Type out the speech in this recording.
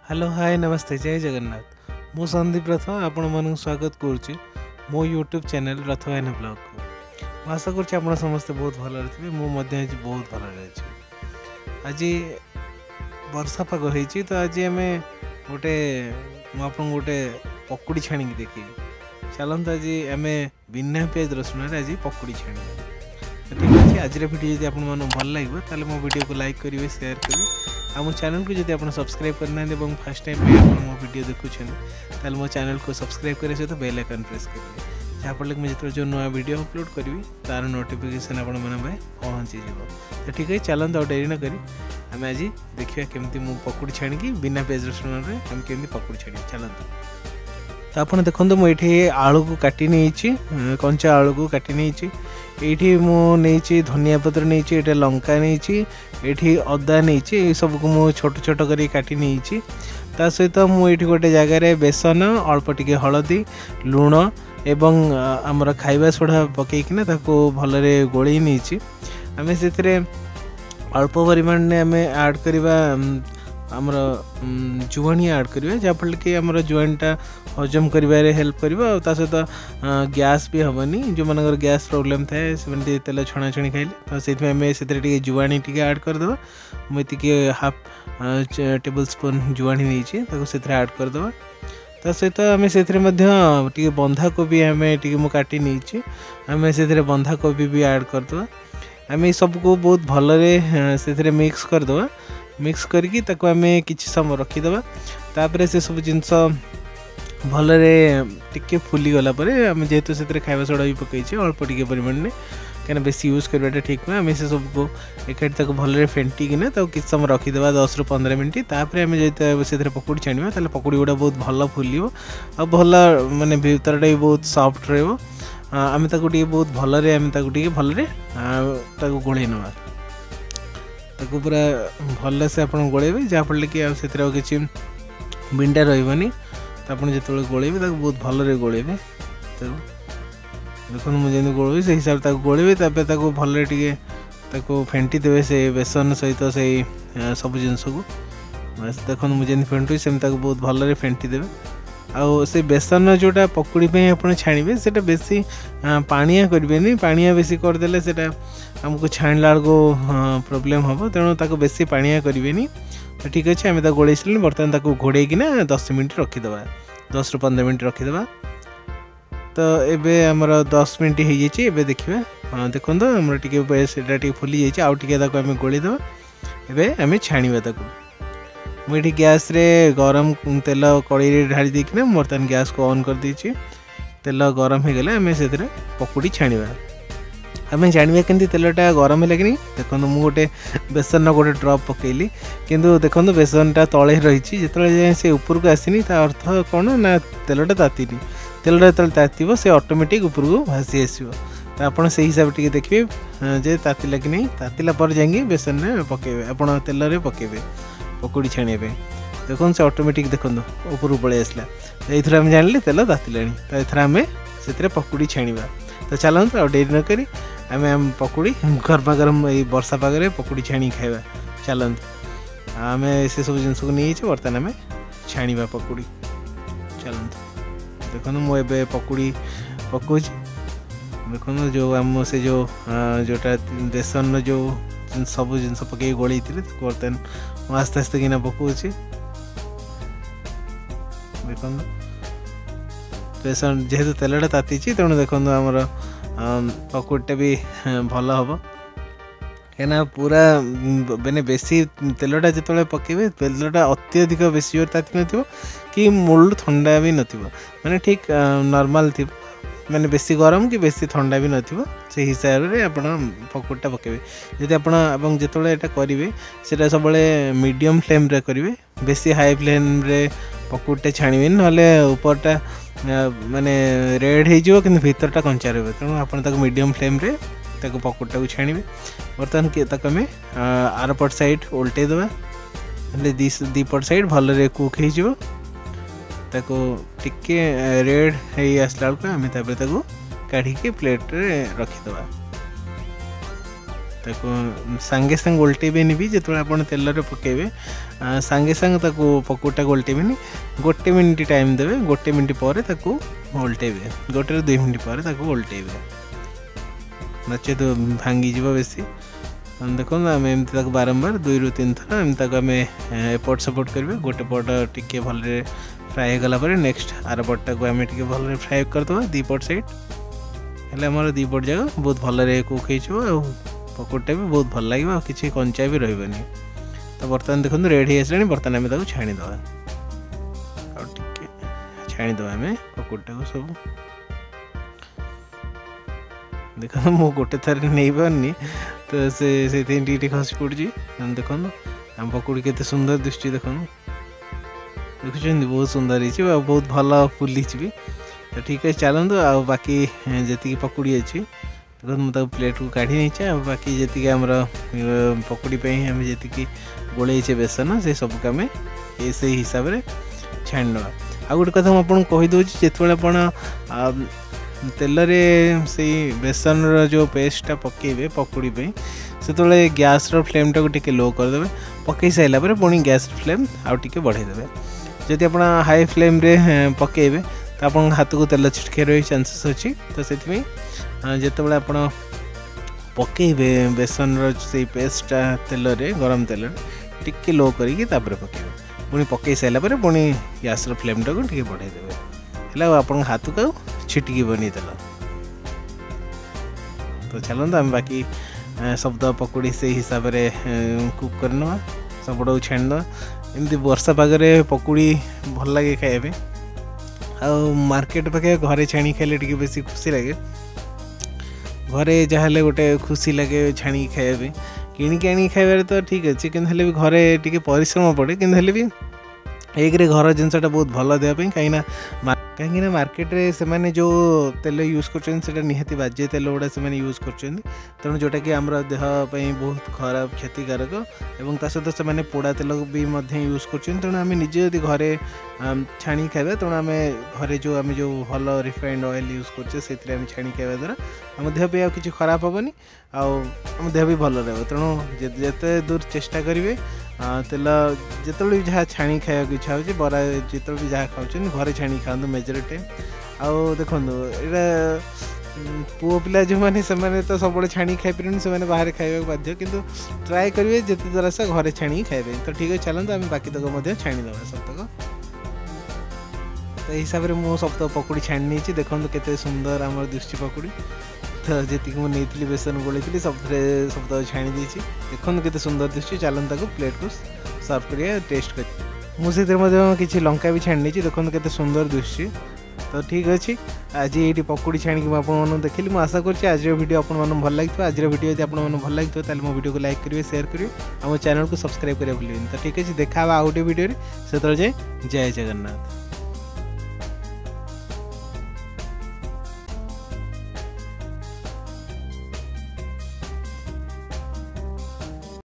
Hello hi नमस्ते जय जगन्नाथ मु संदीप रथ आपण मन स्वागत करुच्ची मो यूट्यूब चैनल रथ भाईना ब्लॉग को आशा कर समस्ते बहुत भल थे मुझे आज बहुत भल आज वर्षा पाग हो तो आज आम गोटे गोटे पकुड़ी छाणी देखी चलते आज आम बिना पियाज रसुण आज पकुड़ी छाणी ठीक अच्छे आज वीडियो जब आपको भल लगे तो मो वीडियो को लाइक करेंगे शेयर करेंगे आ मो चैनल को जब आप सब्सक्राइब करना और फर्स्ट टाइम मो वीडियो देखुं मो चैनल को सब्सक्राइब करने सहित बेल आइकन प्रेस करेंगे जहाँफल कि मुझे जो नुआ वीडियो अपलोड करी तार नोटिफिकेशन आपण पहुँची तो ठीक है चलते डेरी न करी आम आज देखिए केमती मु पकुड़ी छाणी बिना पियाज रसुण आम केमी पकुड़ी छाणी चलते तो आप देखो मुझे आलू को काटी नहीं कंचा आलू को काटी नहीं ये मुझे धनिया पत्र नहीं लंका नहीं ये अदा नहीं सब को मु छोट छोट कर काटी नहीं ता सहित मुझे गोटे जगार बेसन अल्प टिके हलदी लुण एवं आमर खाइबा सोडा पकईकिना भलरे गोली नहीं आम से अल्प परिमाण में आम ऐड करवा आमर जुआणी ऐड करिवे जहाँफल कि आमर जुआणीटा हजम करिबारे हेल्प करिवो ता सहित गैस भी हेनी जो मानकर गैस प्रॉब्लम थाए से तेल छणाछणी खाइले तो से आम से जुआणी टी ऐड करदे मुझे हाफ टेबल स्पून जुआणी नहीं से ऐड करदे ता सहित आम से बंधा कोबी आम काटी नहीं आम से बंधा कोबी भी ऐड करदे आम सबको बहुत भलरे से मिक्स करदे मिक्स करके आम किसी समय रखीदे तापर से सब जिनस भलरे टिके फुली गला आम जेहेतु से खाଇବା सोडा भी पकई अल्प टिके परिमाण में कहीं बेसी यूज करवाटा ठीक हुए आम से सबको एकाठी भलरे फेंटिकिना किसी समय रखीदे 10 ରୁ 15 मिनट तापर आम जो से पकुड़ी छाणवा ताले पकुड़ी गुड़ा बहुत भल फुलियो आ भल माने भीतरटा भी बहुत सॉफ्ट रहिबो आम बहुत भलरे आम भलरे गोले नवा पूरा भल से आप गोलेबे जहाँफल कि किसी बिंडा रही तो आप जो गोलेबे बहुत भलरे गोलेबे देखो मुझे गोलेबी से हिसाब से गोलेबे भल टे फेंटी देवे से बेसन सहित से सब जिनस को देखो मुझे फेंटू सेमती बहुत भलरे फेंटी देवे आउ से बेसन जोटा पकुड़ी आप छाणवे से बेसी पानिया करें पानिया बेसी करदे से आमको छाणला को प्रोब्लेम हम तेणु ताको बेसी पानिया करें तो ठीक अच्छे आम गोले बर्तमान घोड़े कि 10 मिनट रखीदे 10 ରୁ 15 मिनट रखीदे तो ये आमर 10 मिनट हो जाए देखिए देखो आम टे फुली जाए आउ टे आम गोलीदे एवं आम छाणवा मुझे गैस रे गरम तेल कड़ाई ढाली देकिना बर्तमान गैस को ऑन कर दीची तेल गरम हो गले आम से पकुड़ी छाणवा आम जानवा के तेलटा गरम है कि नहीं देखो मुझे गोटे बेसन गोटे ड्रप पकईली किंतु देखो बेसनटा तले रही जो से ऊपर को आसनी अर्थ कौन ना तेलटा तातीनी तेलटा जो तातीब से ऑटोमेटिक ऊपर को भासी आसो तो आप से हिसाब से देखिए जे तातिला कि नहीं तातिला पर जाएंगे बेसन में पकेबे आप तेल पकेबे पकुड़ी छाणिया देखो से ऑटोमेटिक देखो ऊपर पलि आसला तो ये आम जान तेल तातिला तो ये आम से पकुड़ी छाणवा तो चलते आ डेरी न करी आम पकुड़ी गरमा गरम ये वर्षा पागे पकुड़ी छाणी खाଇବା चलते आम से सब जिन को नहीं बर्तमान आम छाणवा पकुड़ी चलते देखो मुझे पकुड़ी पकाऊँ देखो जो आम से जोटा बेसन जो सब जिन पकई गोली बर्तमान आस्ते आस्ते किना पकाऊँ देखो बेसन जेहेतु तेलटा ताती तेणु देखो आमर पकुड़ीटा भी भल हम कहीं पूरा मैंने बेसी तेलटा जो पकेबे तेलटा अत्यधिक बेसी जोर ताती न कि मूल ठंडा भी नाने ठीक नॉर्मल थी मैंने बेसी गरम कि बेसी ठंडा भी नथिबो से हिसाब से आप पकुड़ीटा पकेबे जदि आप जो यहाँ करेंगे से सब मीडियम फ्लेम रे करेंगे बेसी हाई फ्लेम रे पकुड़ीटा छाणवे ना ऊपरटा माने रेड हो कि भीतरटा कंचा रही तेणु आप मीडियम फ्लेम रे पकुड़ीटा को छाणवे बर्तमान आम आरपट साइड उल्टे देवा दीपट साइड भलरे कुक हो टिके रेड है आसला बेलू आम काढ़ी प्लेट रे रखीदे तो सांगे सांगे ओल्टेबेनि भी जो आप तेल पकेबे सांगे सांगे पकुड़टा ओल्टेबेनि 1 मिनिट टाइम देवे 1 मिनिट पर ओल्टेबे 1 ରୁ 2 मिनिट पर ओल्टेबे नचे तो भांगी जीव बेसी देखो आम एमती बारंबार 2 ରୁ 3 थर एमती आम एपट सपोर्ट करेंगे गोटे पट टिके भल फ्राए गला नेक्स्ट आर पटा को आम टे भल फ्राए करदे 2 पट साइड हेल्ले आमर 2 पट जाक बहुत भल कुक हो पकोड़टा भी बहुत भल लगे और किसी कंचा भी रही तो बर्तमान देखो रेडी आसला बर्तमान आम छाणीदे छाणीदे आम पकोड़टा को सब देखो मु गोटे थर नहीं पारनी तो से खसी पड़ी देखो आम पकोड़ी केते सुंदर दिशुची देखो देखुं बहुत सुंदर है बहुत भल फुली भी तो ठीक है चलतु आ बाकी जी पकोड़ी अच्छी देखो मुझे प्लेट को काढ़ी नहीं आ बाकी जी आम पकोड़ी आम जी गोलैचे बेसन से सब आम से हिसाब से छाणी ना आ गोटे कथा मुझे कहीदे जिते आप तेल रे से बेसन जो पेस्टा पकेबे पकोड़ी से गैस रो फ्लेम टाक टिके लो करदे पकई साइला पर पुणी गैस फ्लेम आउ टिके बढ़ाईदेवे जदि आप हाई फ्लेम रे पकेबे तो आप हाथ को तेल छिटके रही चांसेस अच्छी तो से जिते आप पकेबे बेसन रो पेस्टा तेल रे गरम तेल टिके लो करके पकेबे पुणी पकई साइला पर पुणी गैस रो फ्लेम टाक टिके बढ़ाईदेवे है आप हाथ को छिटकी बनी तेल तो चलते आम बाकी शब्द पकोड़ी से हिसाब से कुक करना सबटा छाणीद एमती वर्षा पागरे पकोड़ी भल लगे खाइबे आ मार्केट पाखे घरे छाणी खाइले टिके बेसी खुशी लगे घरे जहाँ गोटे खुशी लगे छाणी खाइबे किणिक आनी खाइबार तो ठीक अच्छे कि घरे टिके परिश्रम पड़े कि एक रे घर जिनसा बहुत भल देवाई कहीं मार्केट रे से माने जो तेल यूज कर निहाती बाजे तेल गुड़ा से यूज कर तेणु जोटा कि आम देह बहुत खराब क्षतिकारक एवं ता सहित से माने पोड़ा तेल भी यूज कर तेणु आम निजे यदि घरे छाणी खाइबा तेणु आम घरे जो आम जो भल रिफाइंड ऑयल यूज कर छाणी खाइबा द्वारा आम देह भी किसी खराब हेनी आम देह भी भल रहा तेणु जिते दूर चेष्टा करेंगे तेल जिते भी जहाँ छाणी खाया इच्छा हो बरा जिते भी जहाँ खाऊँ घरे छाणी खाते मेजोरिटी आउ देखो यहाँ पुओ पिला जो मैंने से तो सब छाणी खाई पारे से बाहर खाइबा बाध्य किंतु ट्राए करेंगे जिते द्वारा से घरे छाणी खाइबे तो ठीक है चलते आम बाकी तक छाणीदे सब तो हिसाब से मुझे सब पकोड़ी छाणी नहीं देखो केते सुंदर आम दिशुची पकोड़ी तो जी मुझे बेसन गोलैली सब छाणी देती देखो केते सुंदर दिशुची चलते प्लेट को सर्व करिए टेस्ट कर मुझे किसी लंका भी छाणी नहीं देखो केते सुंदर दिशुची तो ठीक अच्छे आज ये पकोड़ी छाणी मुझे देखिली मुझे आशा करुँच आज वीडियो आपको भल लगे आज वीडियो यदि आपको भल लगे तो मो वीडियो को लाइक करेंगे शेयर करेंगे आम चैनल को सब्सक्राइब करेंगे भूलें तो ठीक है देखा आउ गोटे वीडियो से जाए जय जगन्नाथ।